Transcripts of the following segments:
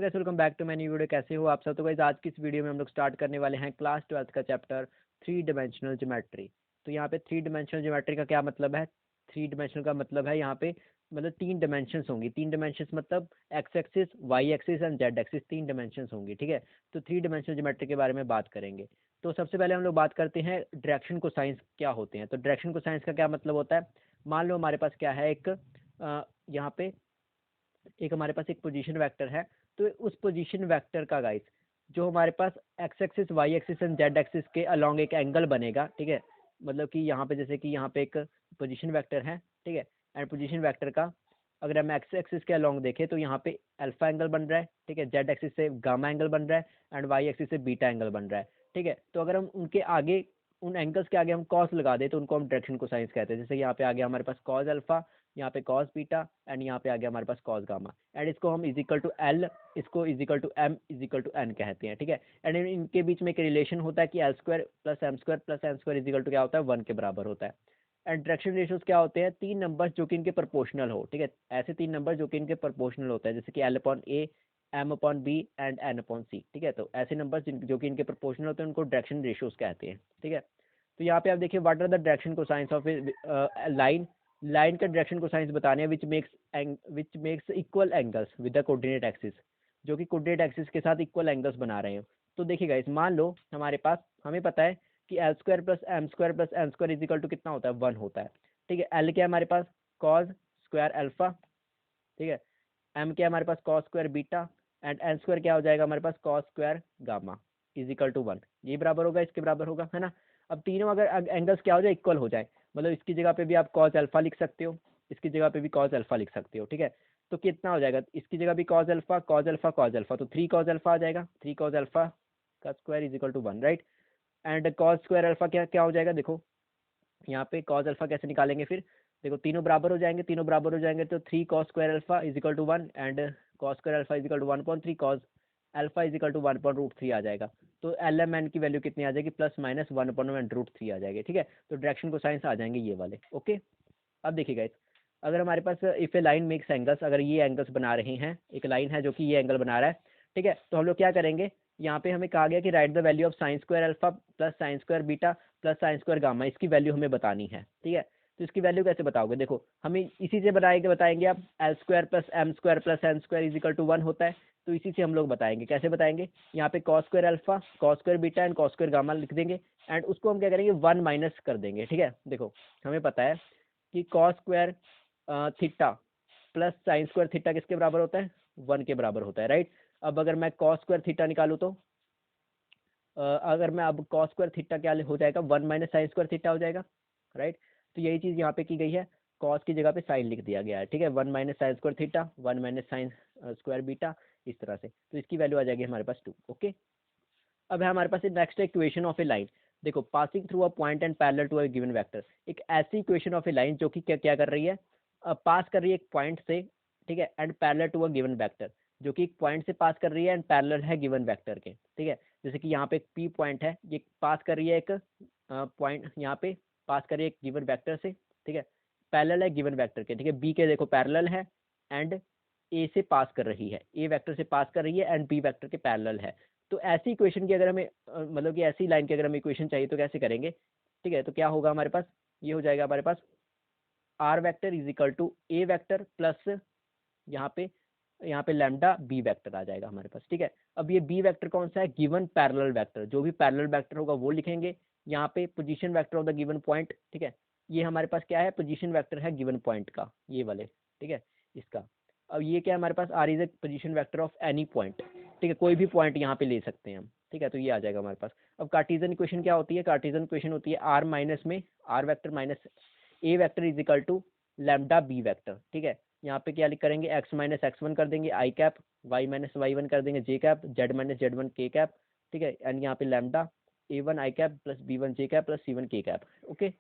Guys, welcome back to my new video. कैसे हो आप सब? तो गाइस आज की इस वीडियो में हम लोग स्टार्ट करने वाले हैं क्लास 12th का चैप्टर 3 डायमेंशनल ज्योमेट्री। तो यहाँ पे 3 डायमेंशनल ज्योमेट्री का क्या मतलब है? 3 डायमेंशनल का मतलब है यहाँ पे मतलब 3 डायमेंशंस होंगी। 3 डायमेंशंस मतलब X axis, Y axis and Z axis, 3 dimensions होंगी। ठीक है, तो 3 डायमेंशनल ज्योमेट्री के बारे में बात करेंगे। तो सबसे पहले हम लोग बात करते हैं डायरेक्शन कोसाइंस क्या होते हैं। तो डायरेक्शन कोसाइंस का क्या मतलब होता है? मान लो हमारे पास क्या है, यहाँ पे एक हमारे पास एक पोजीशन वेक्टर है। तो उस पोजीशन वेक्टर का गाइस जो हमारे पास X axis, Y axis and Z axis के अलोंग एक एंगल बनेगा। ठीक है, मतलब कि यहाँ पे जैसे कि यहाँ पे एक पोजीशन वेक्टर है। ठीक है, एंड पोजीशन वेक्टर का अगर हम एक्स एक्सिस के अलोंग देखें तो यहाँ पे अल्फा एंगल बन रहा है। ठीक है, जेड एक्सिस से गामा एंगल बन रहा है एंड वाई एक्सिस से बीटा एंगल बन रहा है। ठीक है, तो अगर हम उनके आगे उन एंगल्स के आगे हम कॉस लगा दें तो उनको हम डायरेक्शन कोसाइंस कहते हैं। जैसे यहाँ पे आ गया हमारे पास कॉस अल्फा, यहाँ पे कॉस बीटा एंड यहाँ पे आ गया हमारे पास कॉस गामा, एंड इसको हम इजिकल टू एल, इसको equal to M equal to N कहते हैं। ठीक है, एंड इनके बीच में एक रिलेशन होता है कि L square plus M square plus N square is equal to क्या होता है, 1 के बराबर होता है। एंड डायरेक्शन रेशियोज क्या होते हैं? 3 नंबर्स जो कि इनके प्रोपोर्शनल हो। ठीक है, ऐसे 3 नंबर जो कि इनके प्रोपोर्शनल होता है, जैसे कि L upon A, M upon B and N upon C. ठीक है, तो ऐसे नंबर जो कि इनके प्रोपोर्शनल होते हैं उनको डायरेक्शन रेशियोज कहते हैं। ठीक है, तो यहाँ पे आप देखिए what are the direction cosines of line. Line का डायरेक्शन कोसाइंस बताने हैं which makes equal angles with the coordinate axis, जो कि कोऑर्डिनेट एक्सिस के साथ इक्वल एंगल्स बना रहे हैं। तो देखिएगा इस मान लो हमारे पास हमें पता है कि L square plus M square plus N square is equal to कितना होता है, 1 होता है। ठीक है, एल क्या है हमारे पास, कॉस स्क्वायर अल्फा। ठीक है, एम क्या है हमारे पास, cos square beta and N square क्या हो जाएगा हमारे पास, cos square gamma equal to 1। ये बराबर होगा इसके बराबर होगा, है ना। अब तीनों अगर एंगल्स क्या हो जाए, इक्वल हो जाए, मतलब इसकी जगह पे भी आप कॉस अल्फा लिख सकते हो, इसकी जगह पे भी कॉस अल्फा लिख सकते हो। ठीक है, तो कितना हो जाएगा, इसकी जगह भी cos alpha cos alpha cos alpha, तो 3 कॉस अल्फा आ जाएगा, 3 कॉस अल्फा का square is equal to 1, right. And cos square alpha क्या क्या हो जाएगा, देखो यहाँ पे कॉस अल्फा कैसे निकालेंगे फिर, देखो तीनों बराबर हो जाएंगे, तीनों बराबर हो जाएंगे तो 3 cos square alpha equal to 1 and cos square alpha equal to 1/3 cos alpha equal to 1/√3 आ जाएगा। तो एल एम एन की वैल्यू कितनी आ जाएगी, प्लस माइनस 1/√3 आ जाएगी। ठीक है, तो डायरेक्शन को साइंस आ जाएंगे ये वाले। ओके, अब देखिएगा अगर हमारे पास if a line makes angles, अगर ये एंगल्स बना रहे हैं, एक लाइन है जो कि ये एंगल बना रहा है। ठीक है, तो हम लोग क्या करेंगे, यहाँ पे हमें कहा गया कि right the value of sine square alpha plus sine square beta plus sine square gamma, इसकी वैल्यू हमें बतानी है। ठीक है, तो इसकी वैल्यू कैसे बताओगे, देखो हमें इसी से बताएंगे आप, L square plus M square plus N square is equal to 1 होता है। तो इसी से हम लोग बताएंगे, कैसे बताएंगे, यहाँ पे cos square alpha cos square beta and cos square gamma लिख देंगे एंड उसको हम क्या करेंगे, 1 माइनस कर देंगे। ठीक है, देखो हमें पता है कि cos square theta plus sine square theta किसके बराबर होता है, 1 के बराबर होता है, राइट। अब अगर मैं कॉस स्क्वायर थीटा निकालूँ तो अगर मैं अब कॉस स्क्वायर थीटा क्या हो जाएगा, 1 माइनस साइन स्क्वायर थीटा हो जाएगा, राइट। तो यही चीज़ यहाँ पे की गई है, कॉस की जगह पे साइन लिख दिया गया है। ठीक है, 1 minus sine square theta 1 minus sine square beta, इस तरह से, तो इसकी वैल्यू आ जाएगी हमारे पास 2। ओके, अब है हमारे पास next equation of a line. देखो passing through a point and parallel to a given vector, एक ऐसी इक्वेशन ऑफ ए लाइन जो कि क्या क्या कर रही है, पास कर रही है एक पॉइंट से। ठीक है, and parallel to a given vector, जो कि एक पॉइंट से पास कर रही है एंड पैरेलल है गिवन वेक्टर के। ठीक है, जैसे कि यहाँ पे एक पी पॉइंट है, ये पास कर रही है एक पॉइंट, यहाँ पे पास कर रही है एक गिवन वेक्टर से। ठीक है, पैरेलल है गिवन वेक्टर के। ठीक है, बी के देखो पैरेलल है एंड ए से पास कर रही है, ए वेक्टर से पास कर रही है एंड बी वेक्टर के पैरेलल है। तो ऐसी इक्वेशन की अगर हमें मतलब कि ऐसी लाइन की अगर हमें इक्वेशन चाहिए तो कैसे करेंगे। ठीक है, तो क्या होगा हमारे पास, ये हो जाएगा हमारे पास r vector is equal to a vector plus यहाँ पे लैम्डा बी वेक्टर आ जाएगा हमारे पास। ठीक है, अब ये बी वेक्टर कौन सा है, गिवन पैरेलल वेक्टर, जो भी पैरेलल वेक्टर होगा वो लिखेंगे। यहाँ पे position vector of the given point. ठीक है, ये हमारे पास क्या है, पोजीशन वेक्टर है गिवन पॉइंट का, ये वाले। ठीक है, इसका अब ये क्या है हमारे पास, r is a position vector of any point. ठीक है, कोई भी पॉइंट यहाँ पे ले सकते हैं हम। ठीक है, तो ये आ जाएगा हमारे पास। अब कार्टेशियन इक्वेशन क्या होती है, कार्टेशियन इक्वेशन होती है आर माइनस में r vector minus a vector is equal to lambda b vector. ठीक है, यहाँ पे क्या लिख करेंगे, एक्स माइनस एक्स वन कर देंगे i cap, y minus y one कर देंगे j cap, z minus z one k cap. ठीक है, एंड यहाँ पे lambda a one i cap plus b one j cap plus c one k cap. Okay,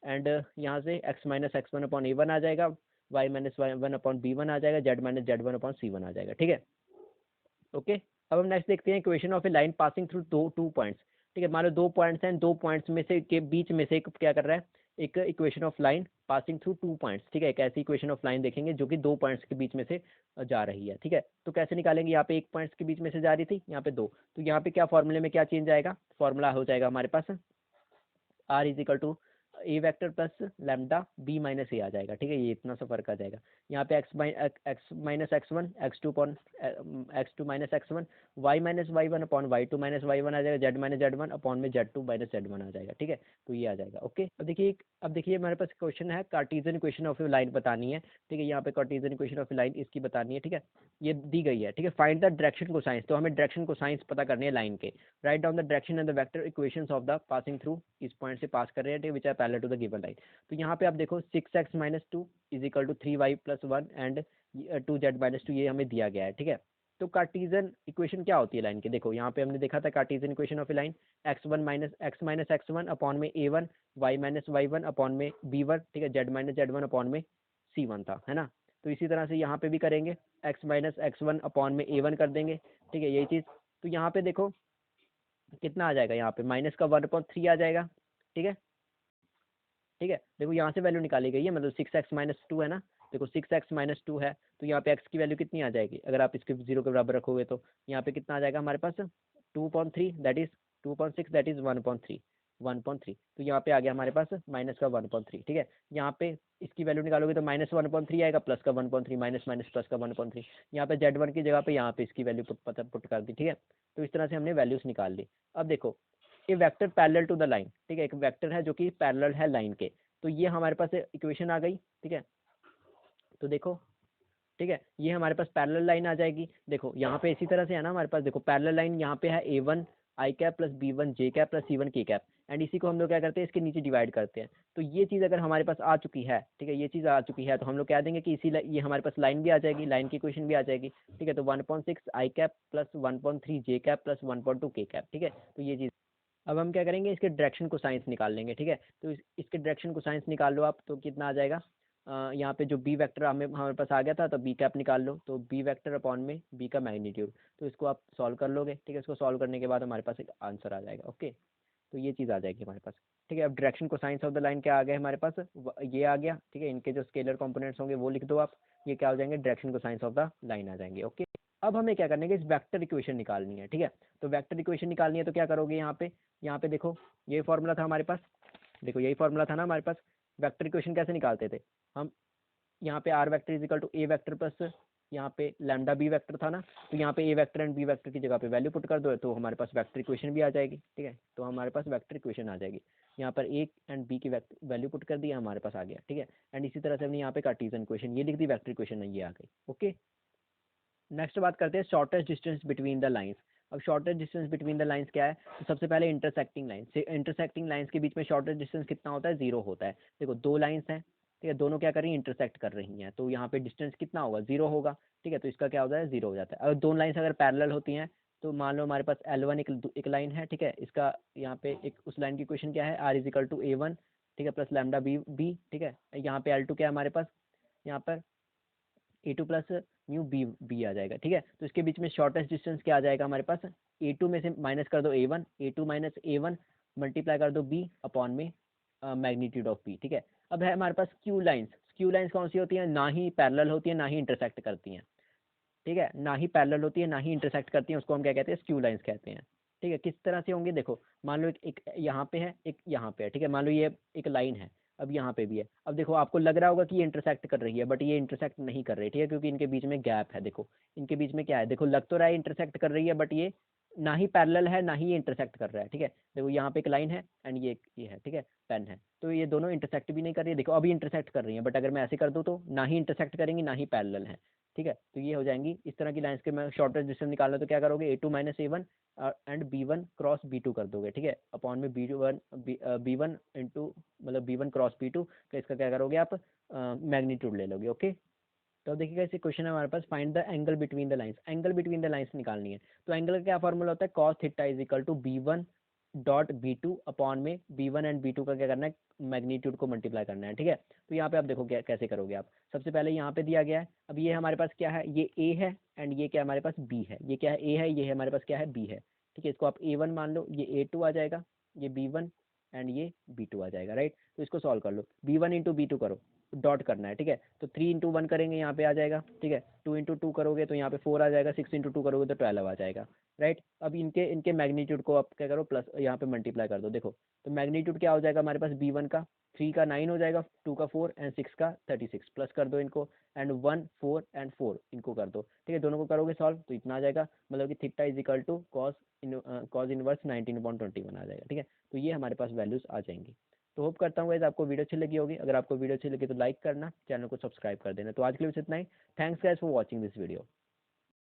and यहाँ से x minus x one upon a one आ जाएगा, y minus y one upon b one आ जाएगा, z minus z one upon c one आ जाएगा। ठीक है, ओके। अब हम नेक्स्ट देखते हैं equation of a line passing through two points. ठीक है, मान लो 2 पॉइंट्स हैं, 2 पॉइंट्स में से के बीच में से एक क्या कर रहा है, एक equation of line passing through 2 points, ठीक है। एक ऐसी इक्वेशन ऑफ लाइन देखेंगे जो कि 2 पॉइंट्स के बीच में से जा रही है, ठीक है। तो कैसे निकालेंगे, यहाँ पे 1 पॉइंट्स के बीच में से जा रही थी, यहाँ पे 2, तो यहाँ पे क्या फॉर्मूले में क्या चेंज आएगा, फॉर्मूला हो जाएगा हमारे पास r is equal to a vector plus lambda b minus a आ जाएगा, ठीक है। ये इतना सा फर्क आ जाएगा। यहाँ पे x minus x one, x two minus x one, y minus y one upon y two minus y one आ जाएगा, z minus z one upon में z two minus z one आ जाएगा, ठीक है। तो ये आ जाएगा, ओके। अब देखिए हमारे पास क्वेश्चन है, कार्टेशियन इक्वेशन ऑफ लाइन बतानी है, ठीक है। यहाँ पे कार्टेशियन इक्वेशन ऑफ लाइन इसकी बतानी है, ठीक है। ये दी गई है, ठीक है। फाइंड द डायरेक्शन कोसाइंस, तो हमें डायरेक्शन कोसाइंस पता करनी है लाइन के। Right down the direction and the vector equations of the passing through, इस पॉइंट से पास कर रहे हैं, which are parallel to the given line. तो यहाँ पे आप देखो 6x minus two is equal to 3y plus one and 2z minus two, ये हमें दिया गया है, ठीक है। तो कार्टेशियन इक्वेशन क्या होती है लाइन की, देखो यहाँ पे हमने देखा था Cartesian equation of a line x minus x one upon में a1, y minus y one upon में b1, ठीक है, z minus z one upon में c1 था, है ना। तो इसी तरह से यहाँ पे भी करेंगे, x minus x one upon में a1 कर देंगे, ठीक है, यही चीज़। तो यहाँ पे देखो कितना आ जाएगा, यहाँ पे माइनस का 1/3 आ जाएगा, ठीक है, ठीक है। देखो यहाँ से वैल्यू निकाली गई है, मतलब 6x माइनस टू है ना, देखो 6x माइनस टू है, तो यहाँ पे x की वैल्यू कितनी आ जाएगी, अगर आप इसके 0 के बराबर रखोगे तो यहाँ पे कितना आ जाएगा हमारे पास 2.3, दैट इज 2.6, दैट इज 1.3, तो यहाँ पे आ गया हमारे पास माइनस का 1.3, ठीक है। यहाँ पे इसकी वैल्यू निकालोगे तो माइनस 1.3 आएगा, प्लस का 1.3, माइनस माइनस प्लस का 1.3, यहाँ पे Z1 की जगह पे यहाँ पे इसकी वैल्यू पुट कर दी, ठीक है। तो इस तरह से हमने वैल्यूज निकाल ली। अब देखो ये vector parallel to the line, ठीक है, एक वेक्टर है जो कि पैरेलल है लाइन के, तो ये हमारे पास इक्वेशन आ गई, ठीक है। तो देखो, ठीक है, ये हमारे पास पैरेलल लाइन आ जाएगी। देखो यहाँ पे इसी तरह से है ना हमारे पास, देखो पैरेलल लाइन यहाँ पे है A1 आई कैप प्लस B1 जे कैप प्लस C1 के कैप, एंड इसी को हम लोग क्या करते हैं, इसके नीचे डिवाइड करते हैं। तो ये चीज़ अगर हमारे पास आ चुकी है, ठीक है, ये चीज़ आ चुकी है, तो हम लोग कह देंगे कि ये हमारे पास लाइन भी आ जाएगी, लाइन की इक्वेशन भी आ जाएगी, ठीक है। तो 1.6 आई कैप प्लस 1.3 जे कैप प्लस 1.2 के कैप, ठीक है। तो ये चीज़, अब हम क्या करेंगे, इसके डायरेक्शन को साइंस निकाल लेंगे, ठीक है। तो इसके डायरेक्शन को साइंस निकाल लो आप, तो कितना आ जाएगा, यहाँ पे जो बी वेक्टर हमारे पास आ गया था, तो बी कैप निकाल लो, तो बी वेक्टर अपॉन में बी का मैग्नीट्यूड, तो इसको आप सॉल्व कर लोगे, ठीक है। इसको सॉल्व करने के बाद हमारे पास एक आंसर आ जाएगा, ओके। तो ये चीज़ आ जाएगी हमारे पास, ठीक है। अब डायरेक्शन को साइंस ऑफ द लाइन क्या आ गया हमारे पास, ये आ गया, ठीक है। इनके जो स्केलर कॉम्पोनेंट्स होंगे वो लिख दो आप, ये क्या हो जाएंगे, डायरेक्शन को साइंस ऑफ द लाइन आ जाएंगे, ओके। अब हमें क्या करने के, इस वेक्टर इक्वेशन निकालनी है, ठीक है। तो वेक्टर इक्वेशन निकालनी है तो क्या करोगे, यहाँ पे देखो ये फॉर्मूला था हमारे पास, देखो यही फॉर्मूला था ना हमारे पास। वेक्टर इक्वेशन कैसे निकालते थे हम, यहाँ पे r vector is equal to a vector plus यहाँ पे लैम्डा बी वेक्टर था ना, तो यहाँ पे ए वेक्टर एंड बी वेक्टर की जगह पे वैल्यू पुट कर दो, तो हमारे पास वेक्टर इक्वेशन भी आ जाएगी, ठीक है। तो हमारे पास वेक्टर इक्वेशन आ जाएगी, यहाँ पर ए एंड बी की वैल्यू पुट कर दी, हमारे पास आ गया, ठीक है। एंड इसी तरह से हमने यहाँ पे कार्टेशियन इक्वेशन ये लिख दी, वेक्टर इक्वेशन ये आ गई, ओके। नेक्स्ट बात करते हैं shortest distance between the lines. अब shortest distance between the lines क्या है, तो सबसे पहले इंटरसेक्टिंग लाइन से, इंटरसेक्टिंग लाइंस के बीच में शॉर्टेस्ट डिस्टेंस कितना होता है, 0 होता है। देखो दो लाइंस हैं, ठीक है, दोनों क्या कर रही हैं, इंटरसेक्ट कर रही हैं, तो यहाँ पे डिस्टेंस कितना होगा, 0 होगा, ठीक है। तो इसका क्या होता है, 0 हो जाता है। अगर दोनों लाइंस अगर पैरेलल होती हैं, तो मान लो हमारे पास L1 एक लाइन है, ठीक है, इसका यहाँ पे एक उस लाइन की इक्वेशन क्या है, R is equal to A1, ठीक है, प्लस लैम्डा बी, ठीक है। यहाँ पे L2 क्या है हमारे पास, यहाँ पर A2 प्लस म्यू बी आ जाएगा, ठीक है। तो इसके बीच में शॉर्टेस्ट डिस्टेंस क्या आ जाएगा हमारे पास, A2 में से माइनस कर दो A1, A2 minus A1 multiply कर दो B अपॉन में मैग्नीट्यूड ऑफ B, ठीक है। अब है हमारे पास क्यू लाइंस कौन सी होती हैं, ना ही पैरेलल होती हैं ना ही इंटरसेक्ट करती हैं, ठीक है, ना ही पैरेलल होती है ना ही इंटरसेक्ट करती हैं, उसको हम क्या कहते हैं, स्क्यू लाइंस कहते हैं, ठीक है। किस तरह से होंगे, देखो मान लो एक यहाँ पे है, एक यहाँ पे है, ठीक है। मान लो ये एक लाइन है, अब यहाँ पे भी है। अब देखो आपको लग रहा होगा कि ये इंटरसेक्ट कर रही है, बट ये इंटरसेक्ट नहीं कर रही, ठीक है, क्योंकि इनके बीच में गैप है। देखो इनके बीच में क्या है, देखो लग तो रहा है इंटरसेक्ट कर रही है, बट ये ना ही पैरेलल है ना ही ये इंटरसेक्ट कर रहा है, ठीक है। देखो यहाँ पे एक लाइन है एंड ये है, ठीक है, पेन है, तो ये दोनों इंटरसेक्ट भी नहीं कर रही है। देखो अभी इंटरसेक्ट कर रही है, बट अगर मैं ऐसे कर दूँ तो ना ही इंटरसेक्ट करेंगी ना ही पैरेलल है, ठीक है। तो ये हो जाएंगी इस तरह की लाइंस के। मैं शॉर्टेस्ट डिस्टेंस निकालना तो क्या करोगे, A2 minus A1 and B1 cross B2 कर दोगे, ठीक है, अपॉन में B1 इंटू मतलब B1 क्रॉस B2, तो इसका क्या करोगे आप, मैग्नीट्यूड ले लोगे, ओके। तो अब देखिएगा इसे क्वेश्चन है हमारे पास, find the angle between the lines, angle between the lines निकालनी है। तो एंगल का क्या फॉर्मूला होता है, cos theta is equal to B1 dot B2 upon में B1 एंड B2 का क्या करना है, मैग्नीट्यूड को मल्टीप्लाई करना है, ठीक है। तो यहाँ पे आप देखो क्या कैसे करोगे आप, सबसे पहले यहाँ पे दिया गया है, अब ये हमारे पास क्या है, ये A है एंड ये क्या हमारे पास B है, ये क्या है A है, ये हमारे पास क्या है B है, ठीक है। इसको आप A1 मान लो, ये A2 आ जाएगा, ये B1 एंड ये B2 आ जाएगा, राइट। तो इसको सॉल्व कर लो, B1 इंटू B2 करो, डॉट करना है, ठीक है। तो 3 इंटू 1 करेंगे, यहाँ पे आ जाएगा, ठीक है। 2 इंटू 2 करोगे तो यहाँ पे 4 आ जाएगा, 6 इंटू 2 करोगे तो 12 आ जाएगा, राइट। अब इनके इनके मैग्नीट्यूड को आप क्या करो, प्लस यहाँ पे मल्टीप्लाई कर दो। देखो तो मैग्नीट्यूड क्या हो जाएगा हमारे पास, B1 का 3 का 9 हो जाएगा, 2 का 4 एंड 6 का 36, प्लस कर दो इनको, एंड 1 4 एंड 4 इनको कर दो, ठीक है। दोनों को करोगे सॉल्व तो इतना आ जाएगा, मतलब कि theta is equal to cos inverse 19/21 आ जाएगा, ठीक है। तो ये हमारे पास वैल्यूज आ जाएंगी। तो होप करता हूँ गाइस आपको वीडियो अच्छी लगी होगी। अगर आपको वीडियो अच्छी लगी तो लाइक करना, चैनल को सब्सक्राइब कर देना। तो आज के लिए बस इतना ही। Thanks guys for watching this video.